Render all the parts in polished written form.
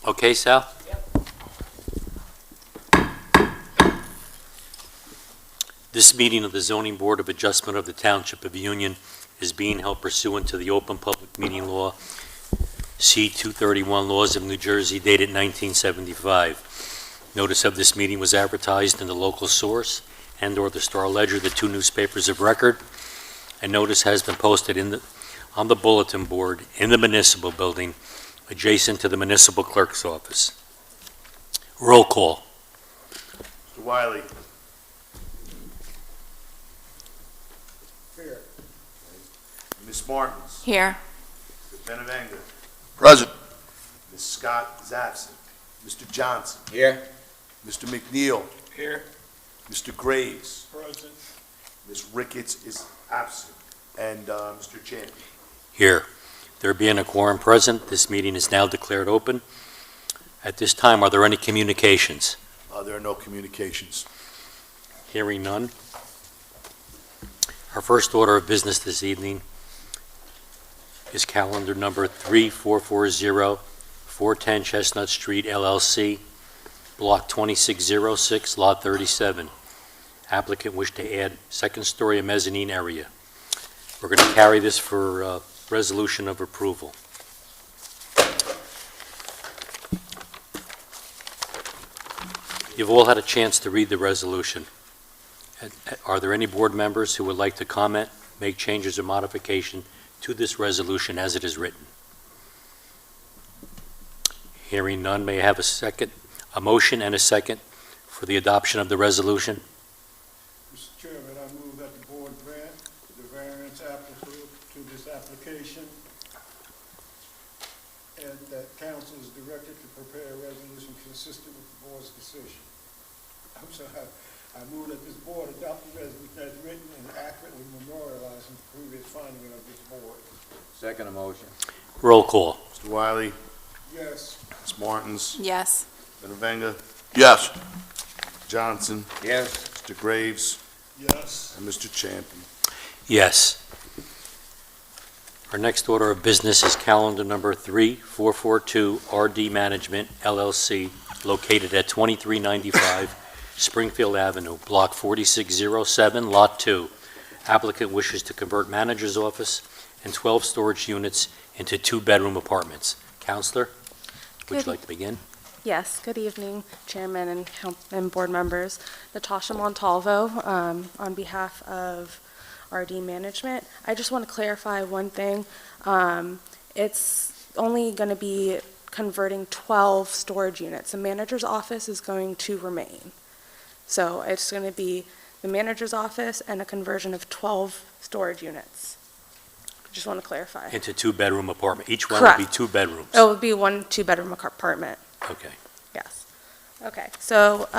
Okay, Sal? This meeting of the Zoning Board of Adjustment of the Township of Union is being held pursuant to the Open Public Meeting Law, C-231 Laws of New Jersey, dated 1975. Notice of this meeting was advertised in the local Source and/or the Star Ledger, the two newspapers of record, and notice has been posted on the bulletin board in the municipal building adjacent to the municipal clerk's office. Roll call. Mr. Wiley. Here. Ms. Martins. Here. Mr. Benavenga. Present. Ms. Scott is absent. Mr. Johnson. Here. Mr. McNeil. Here. Mr. Graves. Present. Ms. Ricketts is absent. And Mr. Champion. Here. There being a quorum present, this meeting is now declared open. At this time, are there any communications? There are no communications. Hearing none. Our first order of business this evening is calendar number 3440, 410 Chestnut Street, LLC, Block 2606, Lot 37. Applicant wish to add second story mezzanine area. We're going to carry this for resolution of approval. You've all had a chance to read the resolution. Are there any board members who would like to comment, make changes or modification to this resolution as it is written? Hearing none, may I have a motion and a second for the adoption of the resolution? Mr. Chairman, I move that the board grant the variance applicable to this application and that council is directed to prepare a resolution consistent with the board's decision. I'm sorry, I move that this board adopt the resolution as written and accurately memorializing the previous finding of this board. Second motion. Roll call. Mr. Wiley. Yes. Ms. Martins. Yes. Benavenga. Yes. Johnson. Yes. Mr. Graves. Yes. And Mr. Champion. Yes. Our next order of business is calendar number 3442, RD Management, LLC, located at 2395 Springfield Avenue, Block 4607, Lot 2. Applicant wishes to convert manager's office and 12 storage units into two-bedroom apartments. Counselor, would you like to begin? Yes, good evening, Chairman and board members. Natasha Montalvo, on behalf of RD Management. I just want to clarify one thing. It's only going to be converting 12 storage units. The manager's office is going to remain. So it's going to be the manager's office and a conversion of 12 storage units. Just want to clarify. Into two-bedroom apartment. Each one will be Correct. 2 bedrooms. It would be 1 2-bedroom apartment. Okay. Yes. Okay, so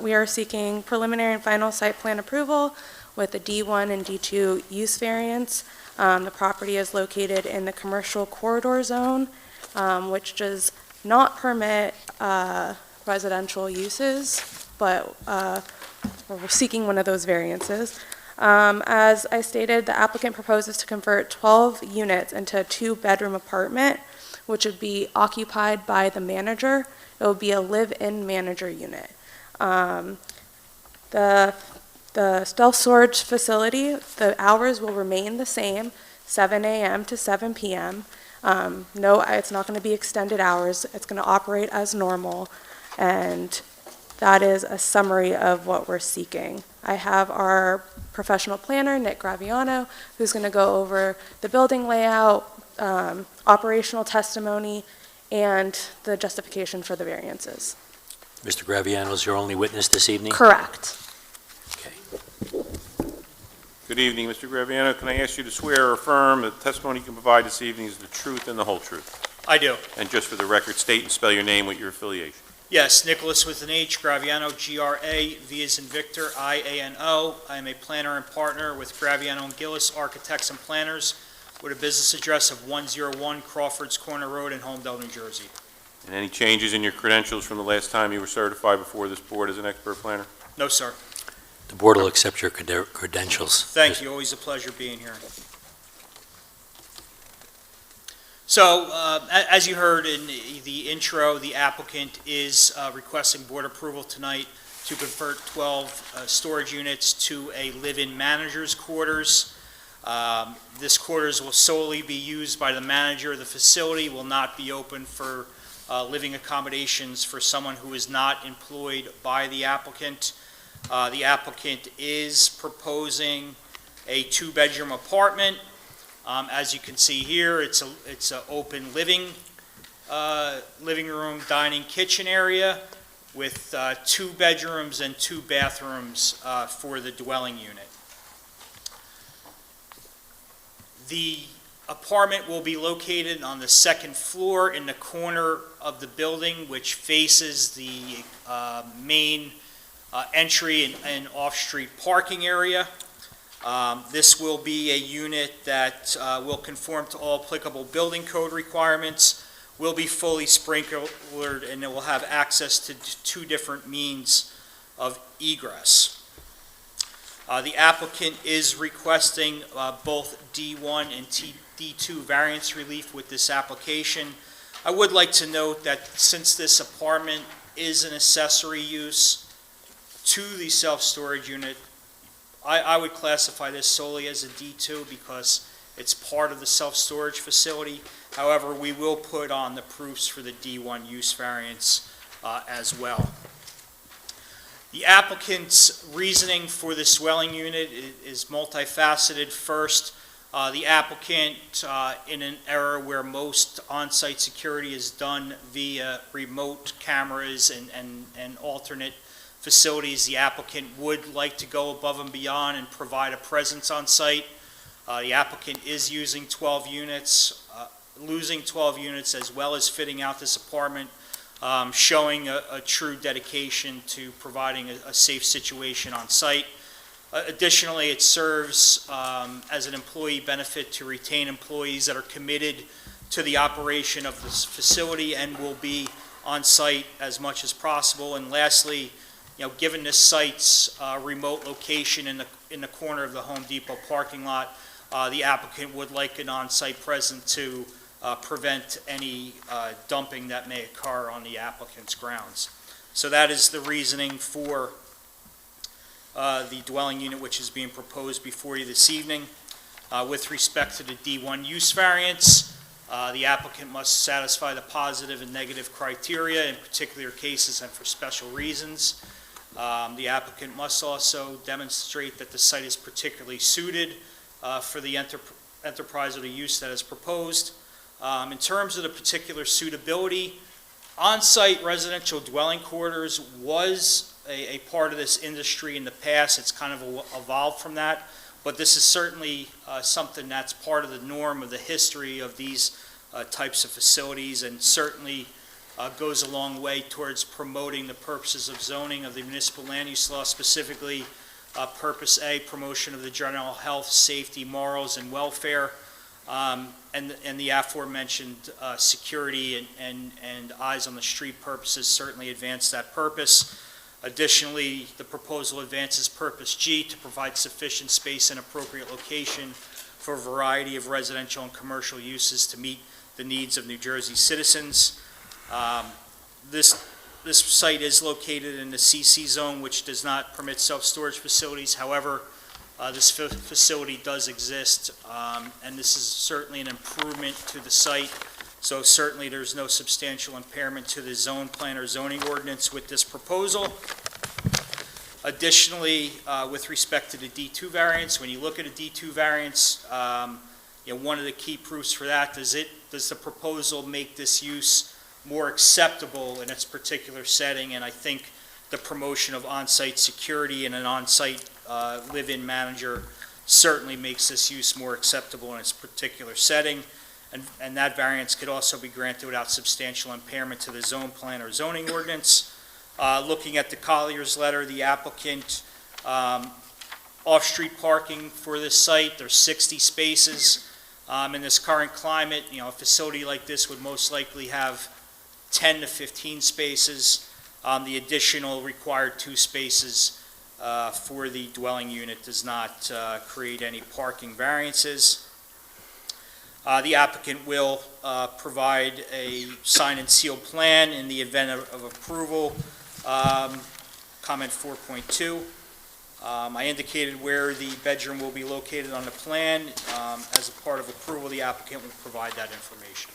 we are seeking preliminary and final site plan approval with a D1 and D2 use variance. The property is located in the commercial corridor zone, which does not permit residential uses, but we're seeking one of those variances. As I stated, the applicant proposes to convert 12 units into a 2-bedroom apartment, which would be occupied by the manager. It would be a live-in manager unit. The self-storage facility, the hours will remain the same, 7 a.m. to 7 p.m. No, it's not going to be extended hours. It's going to operate as normal, and that is a summary of what we're seeking. I have our professional planner, Nick Graviano, who's going to go over the building layout, operational testimony, and the justification for the variances. Mr. Graviano is your only witness this evening? Correct. Okay. Good evening, Mr. Graviano. Can I ask you to swear or affirm that the testimony you can provide this evening is the truth and the whole truth? I do. And just for the record, state and spell your name with your affiliation. Yes, Nicholas with an H, Graviano, G-R-A-V as in Victor, I-A-N-O. I am a planner and partner with Graviano and Gillis Architects and Planners with a business address of 101 Crawford's Corner Road in Holmdel, New Jersey. And any changes in your credentials from the last time you were certified before this board as an expert planner? No, sir. The board will accept your credentials. Thank you. Always a pleasure being here. So As you heard in the intro, the applicant is requesting board approval tonight to convert 12 storage units to a live-in manager's quarters. This quarters will solely be used by the manager. The facility will not be open for living accommodations for someone who is not employed by the applicant. The applicant is proposing a two-bedroom apartment. As you can see here, it's an open living room, dining, kitchen area with 2 bedrooms and 2 bathrooms for the dwelling unit. The apartment will be located on the second floor in the corner of the building, which faces the main entry and off-street parking area. This will be a unit that will conform to all applicable building code requirements, will be fully sprinklered, and it will have access to 2 different means of egress. The applicant is requesting both D1 and D2 variance relief with this application. I would like to note that since this apartment is an accessory use to the self-storage unit, I would classify this solely as a D2 because it's part of the self-storage facility. However, we will put on the proofs for the D1 use variance as well. The applicant's reasoning for this dwelling unit is multifaceted. First, the applicant, in an era where most on-site security is done via remote cameras and alternate facilities, the applicant would like to go above and beyond and provide a presence on site. The applicant is using 12 units, losing 12 units as well as fitting out this apartment, showing a true dedication to providing a safe situation on site. Additionally, it serves as an employee benefit to retain employees that are committed to the operation of this facility and will be on site as much as possible. And lastly, given this site's remote location in the corner of the Home Depot parking lot, the applicant would like an on-site presence to prevent any dumping that may occur on the applicant's grounds. So that is the reasoning for the dwelling unit which is being proposed before you this evening. With respect to the D1 use variance, the applicant must satisfy the positive and negative criteria in particular cases and for special reasons. The applicant must also demonstrate that the site is particularly suited for the enterprise or the use that is proposed. In terms of the particular suitability, on-site residential dwelling quarters was a part of this industry in the past. It's kind of evolved from that, but this is certainly something that's part of the norm of the history of these types of facilities, and certainly goes a long way towards promoting the purposes of zoning of the municipal land use law, specifically Purpose A, promotion of the general health, safety, morals, and welfare, and the aforementioned security and eyes on the street purposes certainly advance that purpose. Additionally, the proposal advances Purpose G to provide sufficient space and appropriate location for a variety of residential and commercial uses to meet the needs of New Jersey citizens. This site is located in the CC zone, which does not permit self-storage facilities. However, this facility does exist, and this is certainly an improvement to the site. So certainly there's no substantial impairment to the zone plan or zoning ordinance with this proposal. Additionally, with respect to the D2 variance, when you look at a D2 variance, one of the key proofs for that, does the proposal make this use more acceptable in its particular setting? And I think the promotion of on-site security and an on-site live-in manager certainly makes this use more acceptable in its particular setting. And that variance could also be granted without substantial impairment to the zone plan or zoning ordinance. Looking at the Collier's letter, the applicant, off-street parking for this site, there's 60 spaces. In this current climate, a facility like this would most likely have 10 to 15 spaces. The additional required 2 spaces for the dwelling unit does not create any parking variances. The applicant will provide a signed and sealed plan in the event of approval. Comment 4.2. I indicated where the bedroom will be located on the plan. As a part of approval, the applicant will provide that information.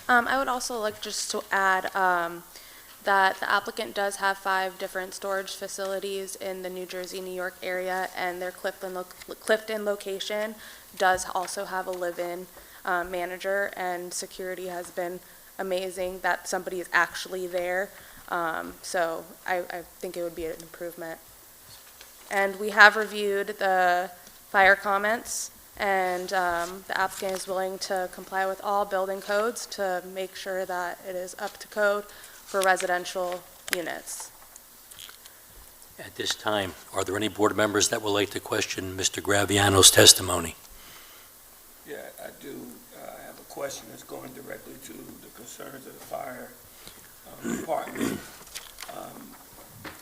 I would also like just to add that the applicant does have 5 different storage facilities in the New Jersey, New York area, and their Clifton location does also have a live-in manager, and security has been amazing that somebody is actually there. So I think it would be an improvement. And we have reviewed the fire comments, and the applicant is willing to comply with all building codes to make sure that it is up to code for residential units. At this time, are there any board members that would like to question Mr. Graviano's testimony? Yeah, I do. I have a question that's going directly to the concerns of the fire department.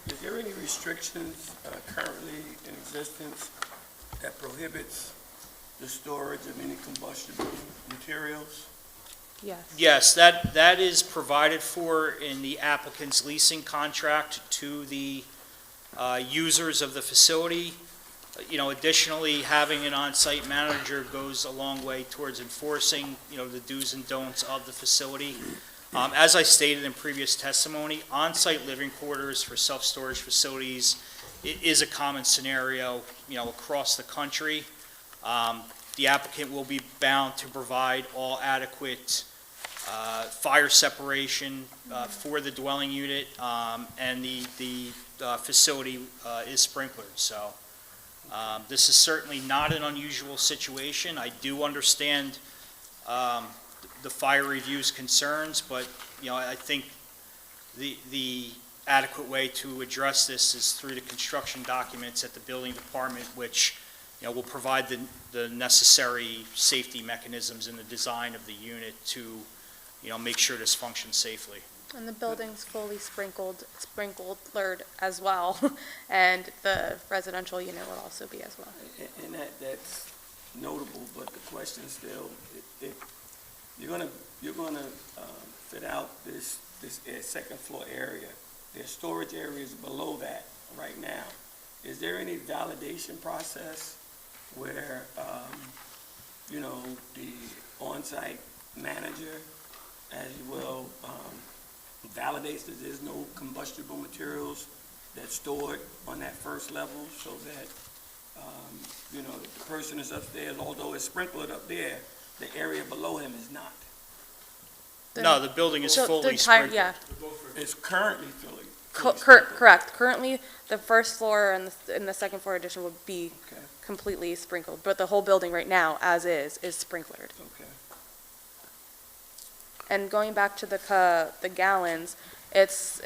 Is there any restrictions currently in existence that prohibits the storage of any combustible materials? Yes. Yes, that is provided for in the applicant's leasing contract to the users of the facility. Additionally, having an on-site manager goes a long way towards enforcing, the do's and don'ts of the facility. As I stated in previous testimony, on-site living quarters for self-storage facilities is a common scenario, across the country. The applicant will be bound to provide all adequate fire separation for the dwelling unit, and the facility is sprinklered. So this is certainly not an unusual situation. I do understand the fire review's concerns, but I think the adequate way to address this is through the construction documents at the building department, which will provide the necessary safety mechanisms in the design of the unit to make sure this functions safely. And the building's fully sprinkled as well, and the residential unit will also be as well. And that's notable, but the question is still, if you're gonna fit out this second floor area, there's storage areas below that right now. Is there any validation process where, the on-site manager, as you will, validates that there's no combustible materials that's stored on that first level, so that, the person is upstairs, although it's sprinkled up there, the area below him is not? No, the building is So the fully entire- sprinkled. Yeah, It's currently fully correct. Currently, the first floor and the second floor addition would be Okay, completely sprinkled, but the whole building right now, as is sprinklered. okay. And going back to the gallons, it's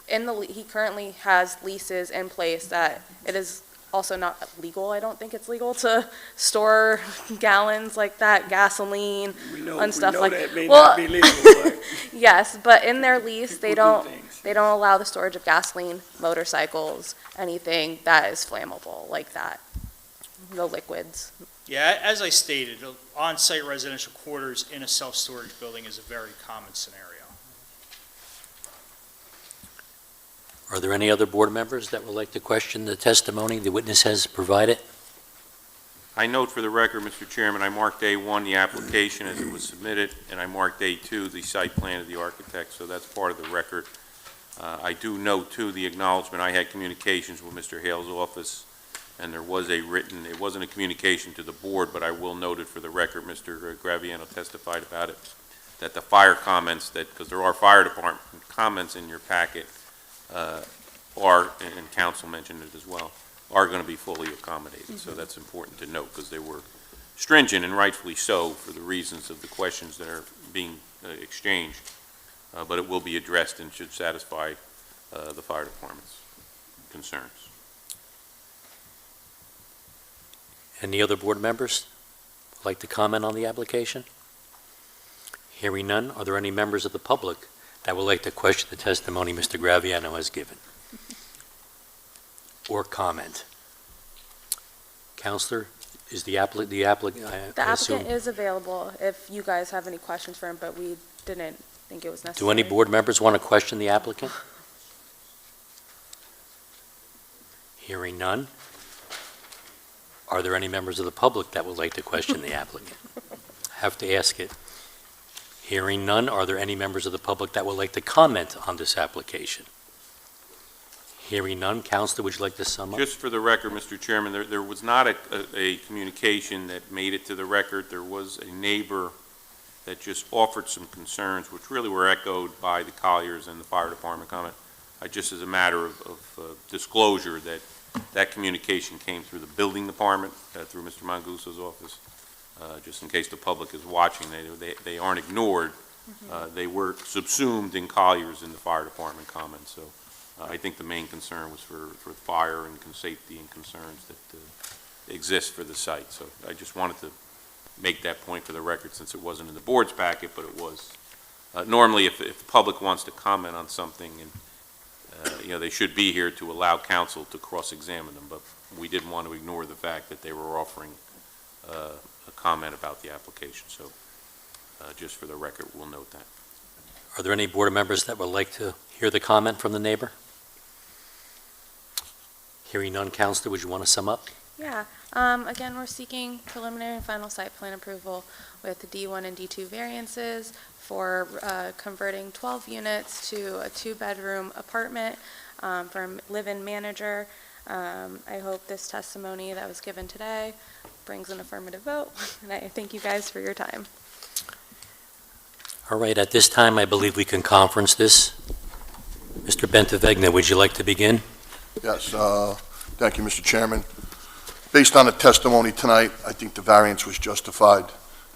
in he currently has leases in place that it is also not legal. I don't think it's legal to store gallons like that, gasoline, We know and stuff like that may well, not be legal, but yes, but in their lease, they people don't do things. they don't allow the storage of gasoline, motorcycles, anything that is flammable like that. No liquids. Yeah, as I stated, on-site residential quarters in a self-storage building is a very common scenario. Are there any other board members that would like to question the testimony the witness has provided? I note for the record, Mr. Chairman, I marked A1, the application as it was submitted, and I marked A2, the site plan of the architect, so that's part of the record. I do note, too, the acknowledgement, I had communications with Mr. Hale's office, and there was a written, it wasn't a communication to the board, but I will note it for the record, Mr. Graviano testified about it, that the fire comments, because there are fire department comments in your packet, and council mentioned it as well, are going to be fully accommodated. So that's important to note, because they were stringent, and rightfully so, for the reasons of the questions that are being exchanged. But it will be addressed and should satisfy the fire department's concerns. Any other board members would like to comment on the application? Hearing none, are there any members of the public that would like to question the testimony Mr. Graviano has given? Or comment? Counselor, is the applicant, The applicant is available if you guys have any questions for him, but we didn't think it was necessary. do any board members want to question the applicant? Hearing none. Are there any members of the public that would like to question the applicant? Have to ask it. Hearing none, are there any members of the public that would like to comment on this application? Hearing none, Counselor, would you like to sum up? Just for the record, Mr. Chairman, there was not a communication that made it to the record. There was a neighbor that just offered some concerns, which really were echoed by the Colliers and the fire department comment. Just as a matter of disclosure, that communication came through the building department, through Mr. Manguso's office. Just in case the public is watching, they aren't ignored. They were subsumed in Colliers in the fire department comments. So I think the main concern was for fire and safety and concerns that exist for the site. So I just wanted to make that point for the record, since it wasn't in the board's packet, but it was. Normally, if the public wants to comment on something, and they should be here to allow counsel to cross-examine them, but we didn't want to ignore the fact that they were offering a comment about the application. So just for the record, we'll note that. Are there any board members that would like to hear the comment from the neighbor? Hearing none, Counselor, would you want to sum up? Yeah, again, we're seeking preliminary and final site plan approval with the D1 and D2 variances for converting 12 units to a 2-bedroom apartment from live-in manager. I hope this testimony that was given today brings an affirmative vote, and I thank you guys for your time. All right, at this time, I believe we can conference this. Mr. Bentavegna, would you like to begin? Yes, thank you, Mr. Chairman. Based on the testimony tonight, I think the variance was justified,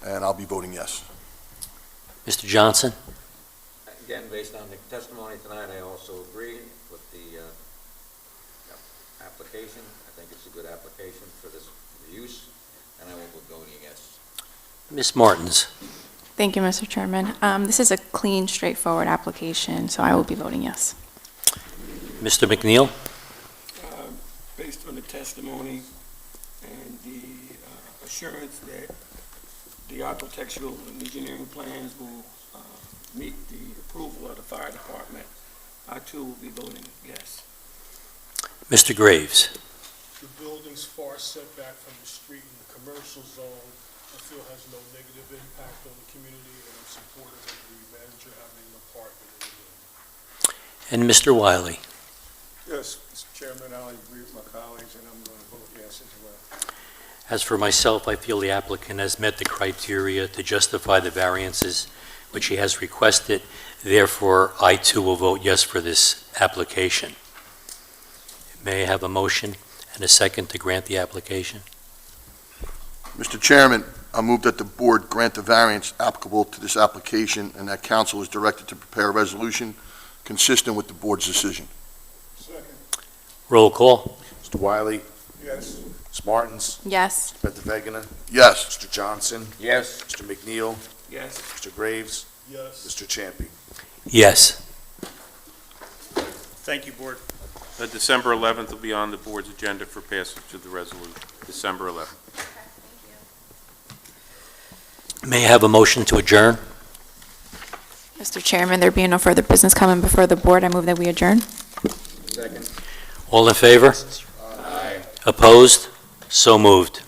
and I'll be voting yes. Mr. Johnson? Again, based on the testimony tonight, I also agree with the application. I think it's a good application for this use, and I will be voting yes. Ms. Martins? Thank you, Mr. Chairman. This is a clean, straightforward application, so I will be voting yes. Mr. McNeil? Based on the testimony and the assurance that the architectural and engineering plans will meet the approval of the fire department, I too will be voting yes. Mr. Graves? The building's far setback from the street in the commercial zone, I feel has no negative impact on the community, and I'm supportive of the manager having an apartment in the building. And Mr. Wiley? Yes, Mr. Chairman, I agree with my colleagues, and I'm going to vote yes as well. As for myself, I feel the applicant has met the criteria to justify the variances which he has requested. Therefore, I too will vote yes for this application. May I have a motion and a second to grant the application? Mr. Chairman, I move that the board grant the variance applicable to this application, and that council is directed to prepare a resolution consistent with the board's decision. Second. Roll call. Mr. Wiley? Yes. Ms. Martins? Yes. Mr. Bentavegna? Yes. Mr. Johnson? Yes. Mr. McNeil? Yes. Mr. Graves? Yes. Mr. Champy? Yes. Thank you, Board. December 11th will be on the board's agenda for passage of the resolution. December 11th. May I have a motion to adjourn? Mr. Chairman, there being no further business coming before the board, I move that we adjourn. Second. All in favor? Opposed? So moved.